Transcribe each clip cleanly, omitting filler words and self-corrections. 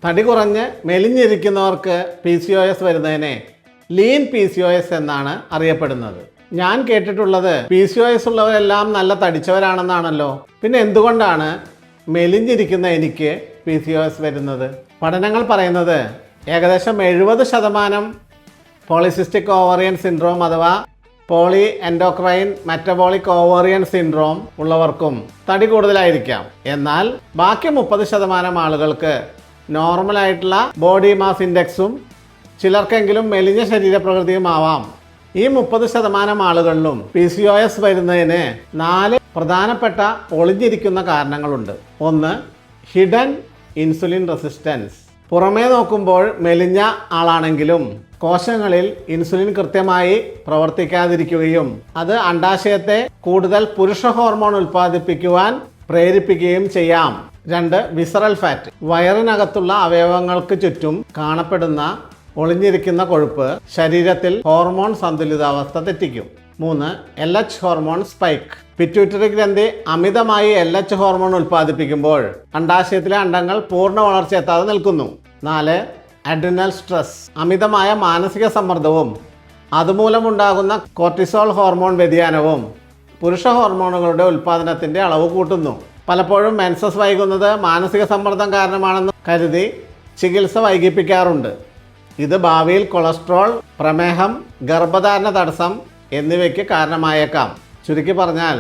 തടി കുറഞ്ഞ് മെലിഞ്ഞിരിക്കുന്നവർക്ക് PCOS വരുന്നതിനെ ലീൻ PCOS എന്നാണ് അറിയപ്പെടുന്നത്. ഞാൻ കേട്ടിട്ടുള്ളത് PCOS ഉള്ളവരെല്ലാം നല്ല തടിച്ചവരാണെന്നാണല്ലോ. പിന്നെ എന്തുകൊണ്ടാണ് മെലിഞ്ഞിരിക്കുന്ന എനിക്ക് PCOS വരുന്നത്? പഠനങ്ങൾ പറയുന്നത് ഏകദേശം 70% പോളിസിസ്റ്റിക് ഓവറിയൻ സിൻഡ്രോം അഥവാ poly endocrine metabolic ovarian syndrome ഉള്ളവർക്കും തടി കൂടുതലായിരിക്കാം. എന്നാൽ ബാക്കി 30% ആളുകൾക്ക് നോർമലായിട്ടുള്ള ബോഡി മാസ് ഇൻഡെക്സും ചിലർക്കെങ്കിലും മെലിഞ്ഞ ശരീരപ്രകൃതിയും ആവാം. ഈ 30% ആളുകളിലും PCOS വരുന്നതിന് 4 പ്രധാനപ്പെട്ട ഒളിഞ്ഞിരിക്കുന്ന കാരണങ്ങളുണ്ട്. ഒന്ന്, ഹിഡൻ ഇൻസുലിൻ റെസിസ്റ്റൻസ്. പുറമേ നോക്കുമ്പോൾ മെലിഞ്ഞ ആളാണെങ്കിലും കോശങ്ങളിൽ ഇൻസുലിൻ കൃത്യമായി പ്രവർത്തിക്കാതിരിക്കുകയും അത് അണ്ഡാശയത്തെ കൂടുതൽ പുരുഷ ഹോർമോൺ ഉൽപ്പാദിപ്പിക്കുവാൻ പ്രേരിപ്പിക്കുകയും ചെയ്യാം. 2, വിസറൽ ഫാറ്റ്. വയറിനകത്തുള്ള അവയവങ്ങൾക്ക് ചുറ്റും കാണപ്പെടുന്ന ഒളിഞ്ഞിരിക്കുന്ന കൊഴുപ്പ് ശരീരത്തിൽ ഹോർമോൺ സന്തുലിതാവസ്ഥ തെറ്റിക്കും. 3, LH ഹോർമോൺ സ്പൈക്ക്. പിറ്റ്യൂട്ടറി ഗ്രന്ഥി അമിതമായി LH ഹോർമോൺ ഉൽപ്പാദിപ്പിക്കുമ്പോൾ അണ്ഡാശയത്തിലെ അണ്ഡങ്ങൾ പൂർണ്ണ വളർച്ച എത്താതെ നിൽക്കുന്നു. 4, അഡ്രിനൽ സ്ട്രെസ്. അമിതമായ മാനസിക സമ്മർദ്ദവും അതുമൂലമുണ്ടാകുന്ന കോർട്ടിസോൾ ഹോർമോൺ വ്യതിയാനവും പുരുഷ ഹോർമോണുകളുടെ ഉൽപ്പാദനത്തിൻ്റെ അളവ് കൂട്ടുന്നു. പലപ്പോഴും മെൻസസ് വൈകുന്നത് മാനസിക സമ്മർദ്ദം കാരണമാണെന്ന് കരുതി ചികിത്സ വൈകിപ്പിക്കാറുണ്ട്. ഇത് ഭാവിയിൽ കൊളസ്ട്രോൾ, പ്രമേഹം, ഗർഭധാരണ തടസ്സം എന്നിവയ്ക്ക് കാരണമായേക്കാം. ചുരുക്കി പറഞ്ഞാൽ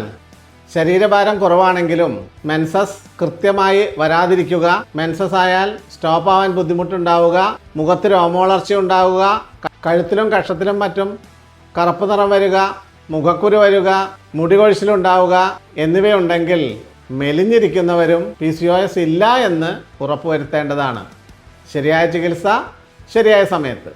ശരീരഭാരം കുറവാണെങ്കിലും മെൻസസ് കൃത്യമായി വരാതിരിക്കുക, മെൻസസ് ആയാൽ സ്റ്റോപ്പ് ആവാൻ ബുദ്ധിമുട്ടുണ്ടാവുക, മുഖത്ത് രോമവളർച്ച ഉണ്ടാവുക, കഴുത്തിലും കക്ഷത്തിലും മറ്റും കറുപ്പ് നിറം വരിക, മുഖക്കുരു വരിക, മുടി കൊഴിച്ചിലുണ്ടാവുക എന്നിവയുണ്ടെങ്കിൽ മെലിഞ്ഞിരിക്കുന്നവരും PCOS ഇല്ല എന്ന് ഉറപ്പുവരുത്തേണ്ടതാണ്. ശരിയായ ചികിത്സ ശരിയായ സമയത്ത്.